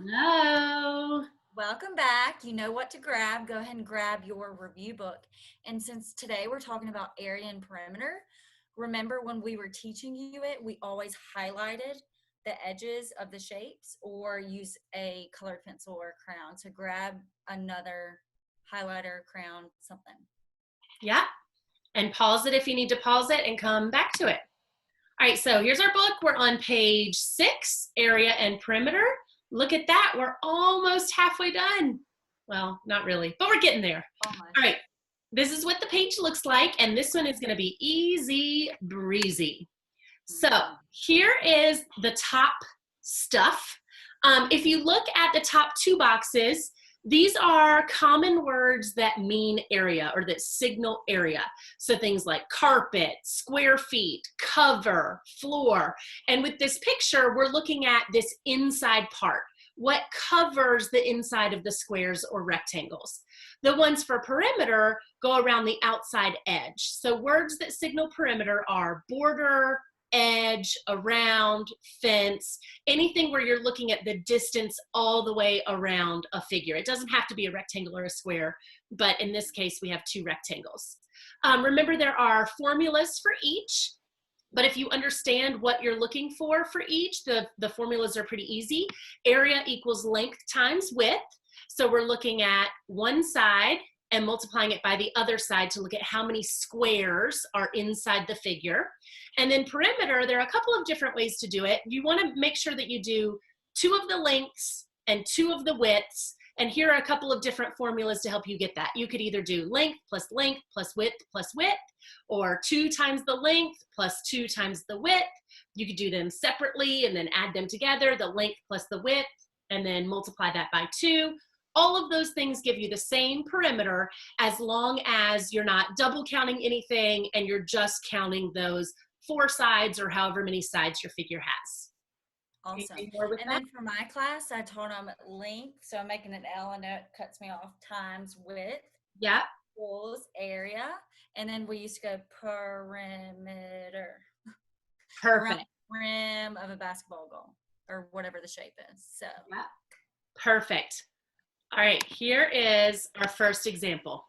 Hello. Welcome back. You know what to grab. Go ahead and grab your review book. And since today we're talking about area and perimeter, remember when we were teaching you it, we always highlighted the edges of the shapes or use a colored pencil or a crayon. So grab another highlighter, crayon, something. Yeah. And pause it if you need to pause it and come back to it. All right, so here's our book. We're on page 6, area and perimeter. Look at that. We're almost halfway done. Well, not really, but we're getting there. Almost. All right, this is what the page looks like, and this one is going to be easy breezy. So here is the top stuff. If you look at the top 2 boxes, these are common words that mean area or that signal area. So things like carpet, square feet, cover, floor. And with this picture, we're looking at this inside part. What covers the inside of the squares or rectangles? The ones for perimeter go around the outside edge. So words that signal perimeter are border, edge, around, fence, anything where you're looking at the distance all the way around a figure. It doesn't have to be a rectangle or a square, but in this case, we have 2 rectangles. Remember, there are formulas for each, but if you understand what you're looking for each, the formulas are pretty easy. Area equals length times width. So we're looking at one side and multiplying it by the other side to look at how many squares are inside the figure. And then perimeter, there are a couple of different ways to do it. You want to make sure that you do 2 of the lengths and 2 of the widths. And here are a couple of different formulas to help you get that. You could either do length plus width, or 2 times the length plus 2 times the width. You could do them separately and then add them together, the length plus the width, and then multiply that by 2. All of those things give you the same perimeter as long as you're not double counting anything and you're just counting those 4 sides or however many sides your figure has. Awesome. Anything more with And that? then for my class, I taught them length. So I'm making an L and it cuts me off times width. Yeah. Equals area. And then we used to go perimeter. Perfect. Around the rim of a basketball goal or whatever the shape is. So Yeah. Perfect. All right, here is our first example.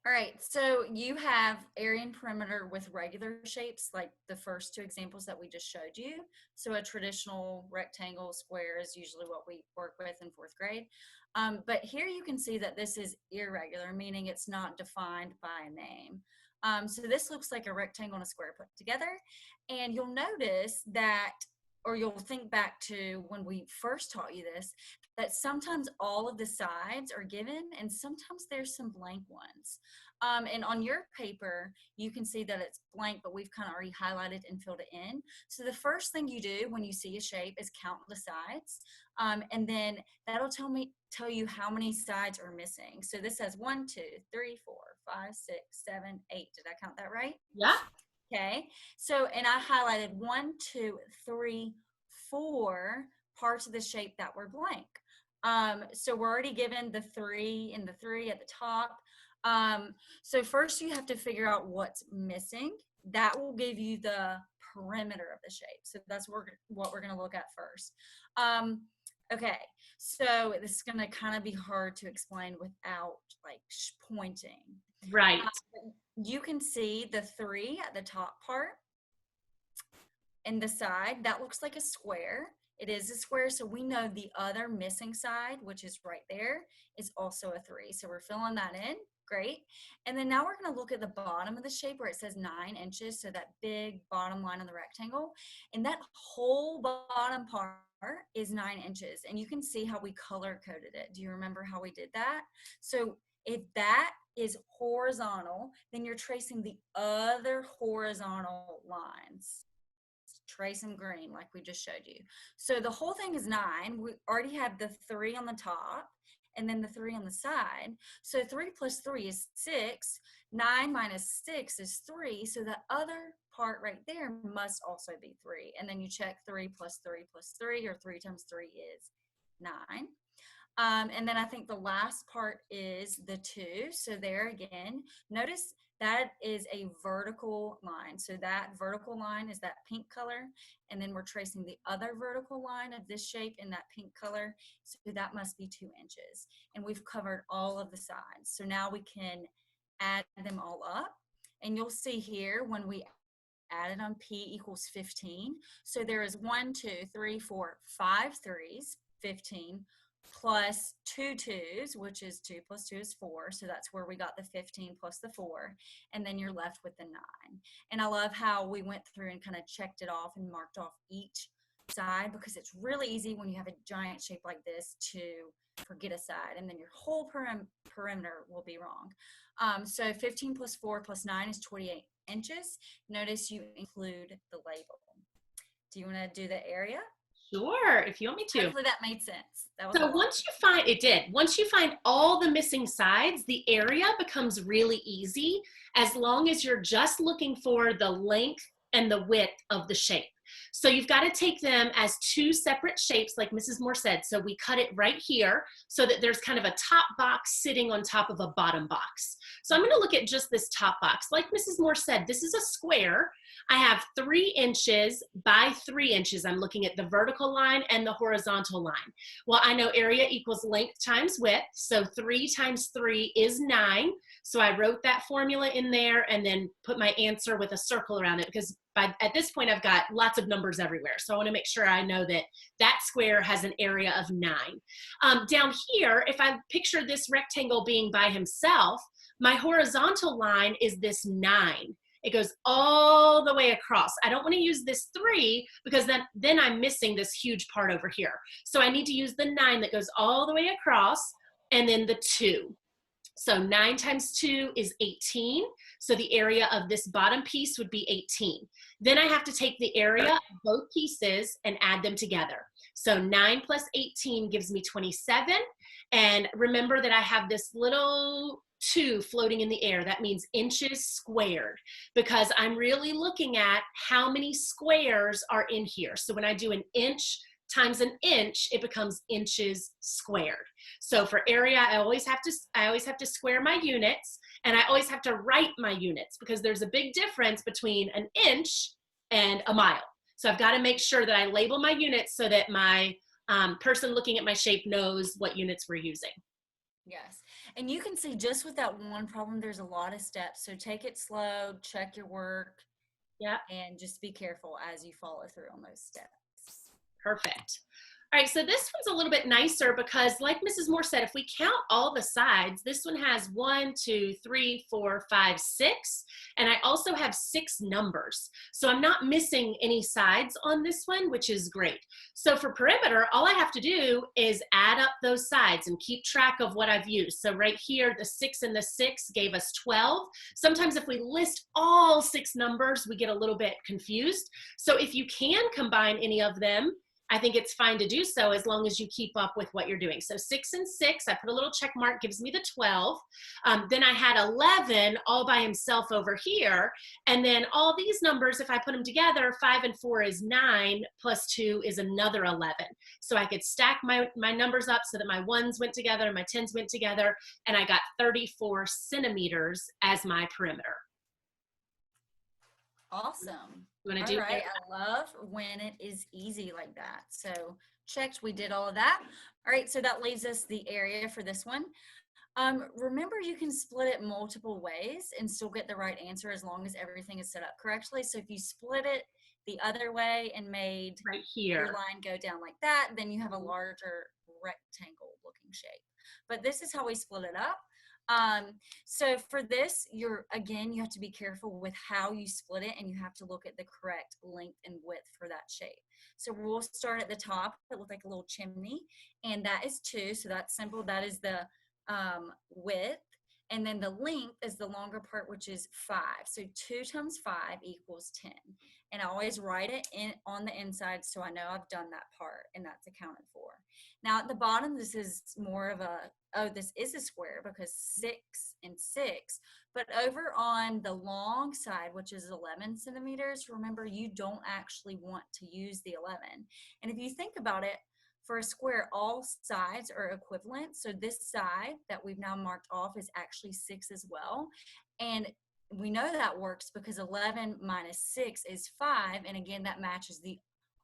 all right, so you have area and perimeter with regular shapes, like the first 2 examples that we just showed you. So a traditional rectangle square is usually what we work with in 4th grade. But here you can see that this is irregular, meaning it's not defined by a name. So this looks like a rectangle and a square put together. And you'll notice that, or you'll think back to when we first taught you this, that sometimes all of the sides are given and sometimes there's some blank ones. And on your paper, you can see that it's blank, but we've kind of already highlighted and filled it in. So the first thing you do when you see a shape is count the sides. And then that'll tell you how many sides are missing. So this says 1, 2, 3, 4, 5, 6, 7, 8. Did I count that right? Yeah. Okay. So, and I highlighted 1, 2, 3, 4 parts of the shape that were blank. So we're already given the 3 and the 3 at the top. So first you have to figure out what's missing. That will give you the perimeter of the shape. So that's what we're going to look at first. Okay, so this is going to kind of be hard to explain without like pointing. Right. You can see the 3 at the top part and the side. That looks like a square. It is a square, so we know the other missing side, which is right there, is also a 3. So we're filling that in. Great. And then now we're going to look at the bottom of the shape where it says 9 inches, so that big bottom line on the rectangle. And that whole bottom part is 9 inches. And you can see how we color coded it. Do you remember how we did that? So if that is horizontal, then you're tracing the other horizontal lines. Trace them green like we just showed you. So the whole thing is 9. We already have the 3 on the top and then the 3 on the side. So 3 plus 3 is 6. 9 minus 6 is 3. So the other part right there must also be 3. And then you check 3 plus 3 plus 3, or 3 times 3 is 9. And then I think the last part is the 2. So there again, notice that is a vertical line. So that vertical line is that pink color. And then we're tracing the other vertical line of this shape in that pink color. So that must be 2 inches. And we've covered all of the sides. So now we can add them all up. And you'll see here when we added on P equals 15. So there is 1, 2, 3, 4, 5 threes, 15, plus 2 twos, which is 2 plus 2 is 4. So that's where we got the 15 plus the 4. And then you're left with the 9. And I love how we went through and kind of checked it off and marked off each side, because it's really easy when you have a giant shape like this to forget a side, and then your whole perimeter will be wrong. So 15 plus 4 plus 9 is 28 inches. Notice you include the label. Do you want to do the area? Sure, if you want me to. Hopefully that made sense. That was So once you find all the missing sides, the area becomes really easy as long as you're just looking for the length and the width of the shape. So you've got to take them as 2 separate shapes, like Mrs. Moore said. So we cut it right here so that there's kind of a top box sitting on top of a bottom box. So I'm going to look at just this top box. Like Mrs. Moore said, this is a square. I have 3 inches by 3 inches. I'm looking at the vertical line and the horizontal line. Well, I know area equals length times width. So 3 times 3 is 9. So I wrote that formula in there and then put my answer with a circle around it, because at this point I've got lots of numbers everywhere. So I want to make sure I know that that square has an area of 9. Down here, if I picture this rectangle being by himself, my horizontal line is this 9. It goes all the way across. I don't want to use this 3 because then I'm missing this huge part over here. So I need to use the 9 that goes all the way across, and then the 2. So 9 times 2 is 18. So the area of this bottom piece would be 18. Then I have to take the area of both pieces and add them together. So 9 plus 18 gives me 27. And remember that I have this little 2 floating in the air. That means inches squared, because I'm really looking at how many squares are in here. So when I do an inch times an inch, it becomes inches squared. So for area, I always have to square my units, and I always have to write my units, because there's a big difference between an inch and a mile. So I've got to make sure that I label my units so that my person looking at my shape knows what units we're using. Yes. And you can see just with that one problem, there's a lot of steps. So take it slow, check your work. Yeah. And just be careful as you follow through on those steps. Perfect. All right, so this one's a little bit nicer because, like Mrs. Moore said, if we count all the sides, this one has 1, 2, 3, 4, 5, 6, and I also have 6 numbers. So I'm not missing any sides on this one, which is great. So for perimeter, all I have to do is add up those sides and keep track of what I've used. So right here, the 6 and the 6 gave us 12. Sometimes if we list all 6 numbers, we get a little bit confused. So if you can combine any of them, I think it's fine to do so as long as you keep up with what you're doing. So 6 and 6, I put a little check mark, gives me the 12. Then I had 11 all by himself over here. And then all these numbers, if I put them together, 5 and 4 is 9, plus 2 is another 11. So I could stack my numbers up so that my 1s went together, my 10s went together, and I got 34 centimeters as my perimeter. Awesome. You want to All do right. I love when it is easy like that. So checked, we did all of that. All right, so that leaves us the area for this one. Remember, you can split it multiple ways and still get the right answer as long as everything is set up correctly. So if you split it the other way and made right here your line go down like that, then you have a larger rectangle looking shape. But this is how we split it up. So for this, you have to be careful with how you split it, and you have to look at the correct length and width for that shape. So we'll start at the top. It looks like a little chimney, and that is 2. So that's simple. That is the width. And then the length is the longer part, which is 5. So 2 times 5 equals 10. And I always write it on the inside so I know I've done that part and that's accounted for. Now at the bottom, this is more of this is a square because 6 and 6. But over on the long side, which is 11 centimeters, remember you don't actually want to use the 11. And if you think about it, For a square, all sides are equivalent. So this side that we've now marked off is actually 6 as well. And we know that works because 11 minus 6 is 5. And again, that matches the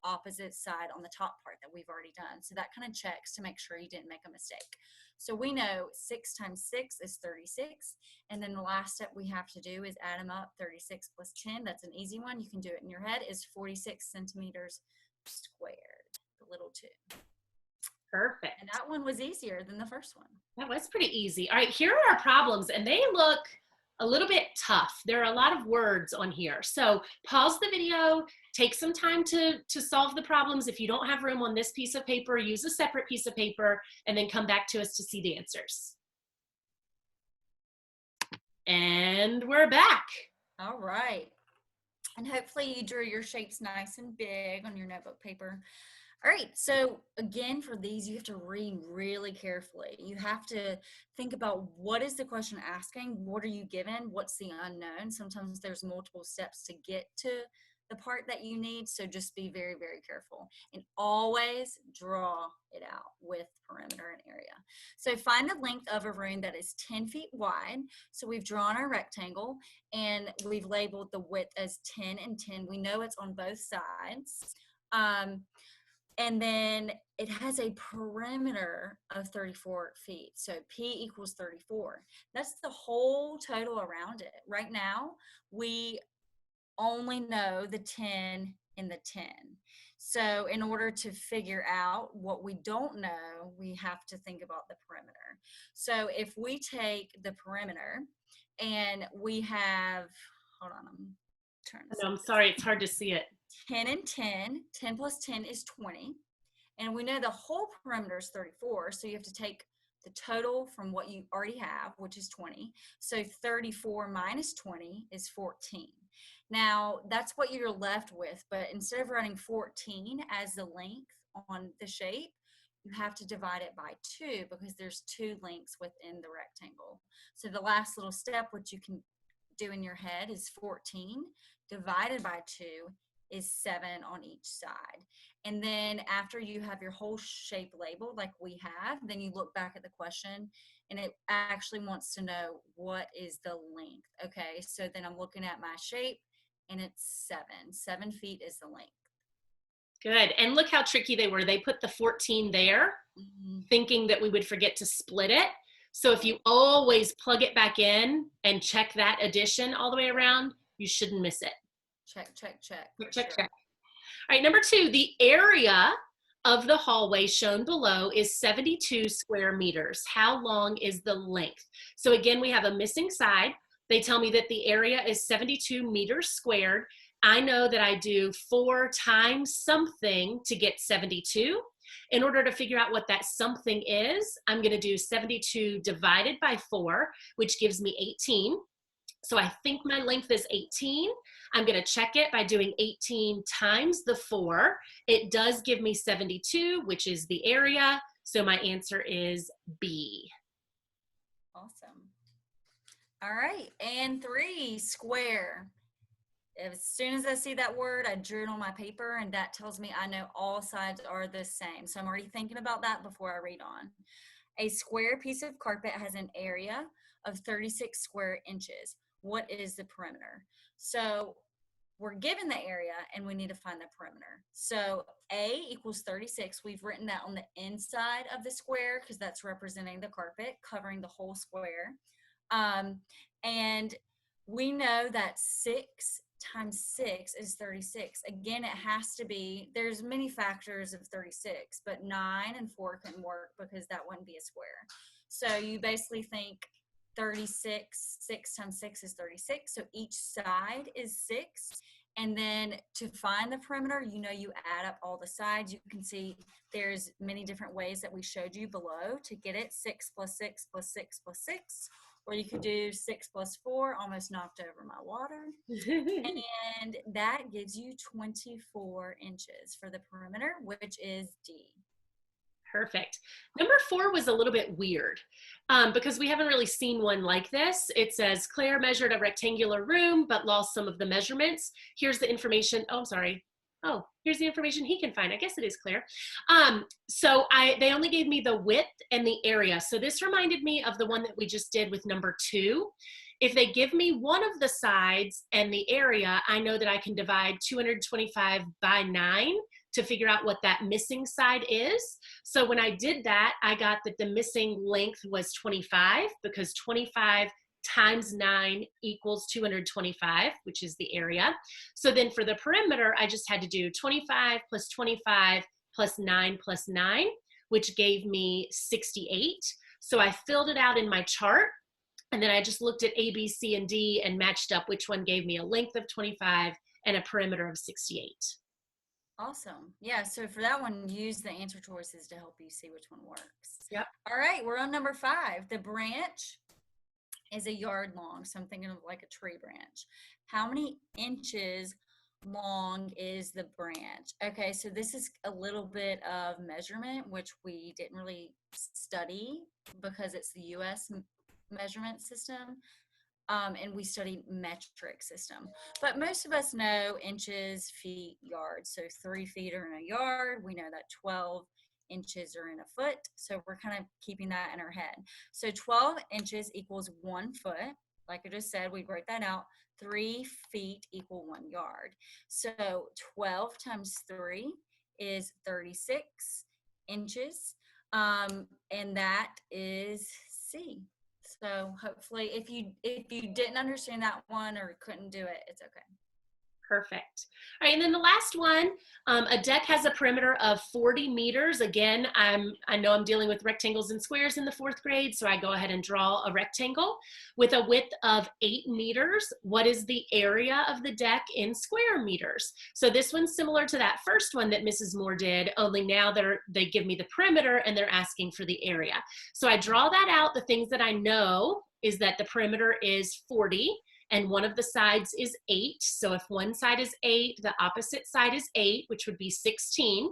opposite side on the top part that we've already done. So that kind of checks to make sure you didn't make a mistake. So we know 6 times 6 is 36. And then the last step we have to do is add them up. 36 plus 10, that's an easy one. You can do it in your head, is 46 centimeters squared, the little 2. Perfect. And that one was easier than the first one. That was pretty easy. All right, here are our problems, and they look a little bit tough. There are a lot of words on here. So pause the video, take some time to solve the problems. If you don't have room on this piece of paper, use a separate piece of paper, and then come back to us to see the answers. And we're back. All right. And hopefully you drew your shapes nice and big on your notebook paper. All right, so again, for these, you have to read really carefully. You have to think about what is the question asking, what are you given, what's the unknown. Sometimes there's multiple steps to get to the part that you need, so just be very, very careful. And always draw it out with perimeter and area. So find the length of a room that is 10 feet wide. So we've drawn our rectangle, and we've labeled the width as 10 and 10. We know it's on both sides. And then it has a perimeter of 34 feet. So P equals 34. That's the whole total around it. Right now, we only know the 10 and the 10. So in order to figure out what we don't know, we have to think about the perimeter. So if we take the perimeter and we have, hold on, I'm turning this. I'm sorry, it's hard to see it. 10 and 10, 10 plus 10 is 20. And we know the whole perimeter is 34, so you have to take the total from what you already have, which is 20. So 34 minus 20 is 14. Now, that's what you're left with, but instead of writing 14 as the length on the shape, you have to divide it by 2 because there's 2 lengths within the rectangle. So the last little step, which you can do in your head, is 14 divided by 2 is 7 on each side. And then after you have your whole shape labeled like we have, then you look back at the question and it actually wants to know what is the length. Okay, so then I'm looking at my shape and it's 7. 7 feet is the length. Good. And look how tricky they were. They put the 14 there, thinking that we would forget to split it. So if you always plug it back in and check that addition all the way around, you shouldn't miss it. Check, check, check. Check, check. All right, number 2, the area of the hallway shown below is 72 square meters. How long is the length? So again, we have a missing side. They tell me that the area is 72 meters squared. I know that I do 4 times something to get 72. In order to figure out what that something is, I'm going to do 72 divided by 4, which gives me 18. So I think my length is 18. I'm going to check it by doing 18 times the 4. It does give me 72, which is the area. So my answer is B. Awesome. All right, and 3, square. As soon as I see that word, I drew it on my paper, and that tells me I know all sides are the same. So I'm already thinking about that before I read on. A square piece of carpet has an area of 36 square inches. What is the perimeter? So we're given the area and we need to find the perimeter. So A equals 36. We've written that on the inside of the square because that's representing the carpet, covering the whole square. And we know that 6 times 6 is 36. Again, it has to be, there's many factors of 36, but 9 and 4 couldn't work because that wouldn't be a square. So you basically think 36, 6 times 6 is 36. So each side is 6. And then to find the perimeter, you know, you add up all the sides. You can see there's many different ways that we showed you below to get it. 6 plus 6 plus 6 plus 6. Or you could do 6 plus 4, almost knocked over my water. And that gives you 24 inches for the perimeter, which is D. Perfect. Number 4 was a little bit weird because we haven't really seen one like this. It says Claire measured a rectangular room but lost some of the measurements. Here's the information. Oh, I'm sorry. Oh, here's the information he can find. I guess it is clear. So they only gave me the width and the area. So this reminded me of the one that we just did with number 2. If they give me one of the sides and the area, I know that I can divide 225 by 9 to figure out what that missing side is. So when I did that, I got that the missing length was 25, because 25 times 9 equals 225, which is the area. So then for the perimeter, I just had to do 25 plus 25 plus 9 plus 9, which gave me 68. So I filled it out in my chart, and then I just looked at A, B, C, and D and matched up which one gave me a length of 25 and a perimeter of 68. Awesome. Yeah, so for that one, use the answer choices to help you see which one works. Yep. All right, we're on number 5. The branch is a yard long, so I'm thinking of like a tree branch. How many inches long is the branch? Okay, so this is a little bit of measurement, which we didn't really study because it's the US measurement system. And we studied metric system. But most of us know inches, feet, yards. So 3 feet are in a yard. We know that 12 inches are in a foot. So we're kind of keeping that in our head. So 12 inches equals 1 foot. Like I just said, we wrote that out. 3 feet equal 1 yard. So 12 times 3 is 36 inches. And that is C. So hopefully if you didn't understand that one or couldn't do it, it's okay. Perfect. All right, and then the last one, a deck has a perimeter of 40 meters. Again, I know I'm dealing with rectangles and squares in the 4th grade, so I go ahead and draw a rectangle with a width of 8 meters. What is the area of the deck in square meters? So this one's similar to that first one that Mrs. Moore did, only now they give me the perimeter and they're asking for the area. So I draw that out. The things that I know is that the perimeter is 40. And one of the sides is 8. So if one side is 8, the opposite side is 8, which would be 16.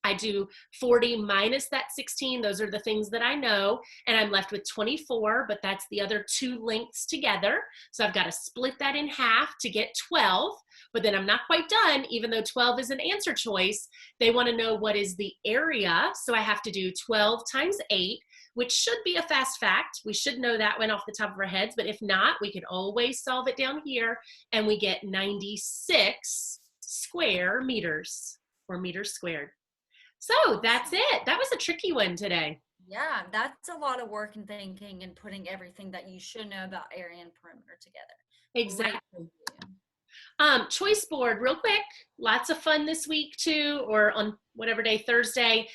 I do 40 minus that 16. Those are the things that I know. And I'm left with 24, but that's the other 2 lengths together. So I've got to split that in half to get 12. But then I'm not quite done, even though 12 is an answer choice. They want to know what is the area. So I have to do 12 times 8, which should be a fast fact. We should know that one off the top of our heads, but if not, we can always solve it down here, and we get 96 square meters, or meters squared. So that's it. That was a tricky one today. Yeah, that's a lot of work and thinking and putting everything that you should know about area and perimeter together. Exactly. Choice board, real quick. Lots of fun this week too, or on whatever day, Thursday.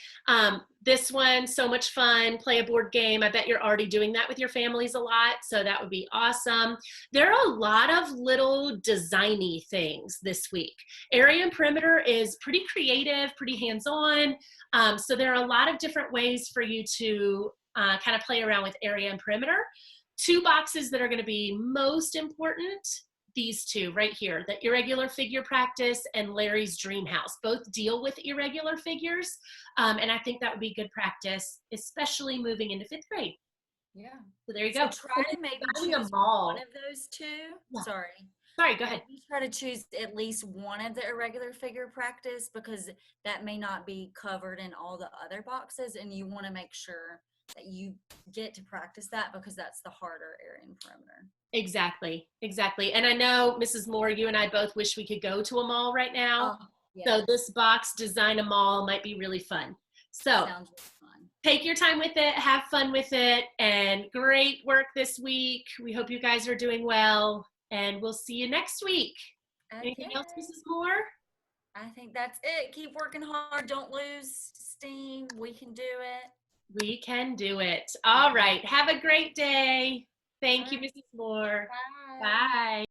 This one, so much fun. Play a board game. I bet you're already doing that with your families a lot, so that would be awesome. There are a lot of little designy things this week. Area and perimeter is pretty creative, pretty hands-on. So there are a lot of different ways for you to kind of play around with area and perimeter. 2 boxes that are going to be most important, these 2 right here, the irregular figure practice and Larry's dream house. Both deal with irregular figures, and I think that would be good practice, especially moving into 5th grade. Yeah. So there you go. Try to maybe choose one of those 2. Yeah. Sorry, go ahead. Maybe try to choose at least one of the irregular figure practice, because that may not be covered in all the other boxes, and you want to make sure that you get to practice that, because that's the harder area and perimeter. Exactly. And I know, Mrs. Moore, you and I both wish we could go to a mall right now. Yeah. So this box, Design a Mall, might be really fun. So sounds really fun. Take your time with it, have fun with it, and great work this week. We hope you guys are doing well, and we'll see you next week. Okay. Anything else, Mrs. Moore? I think that's it. Keep working hard. Don't lose steam. We can do it. We can do it. All right. Have a great day. Thank you, Mrs. Moore. Bye. Bye.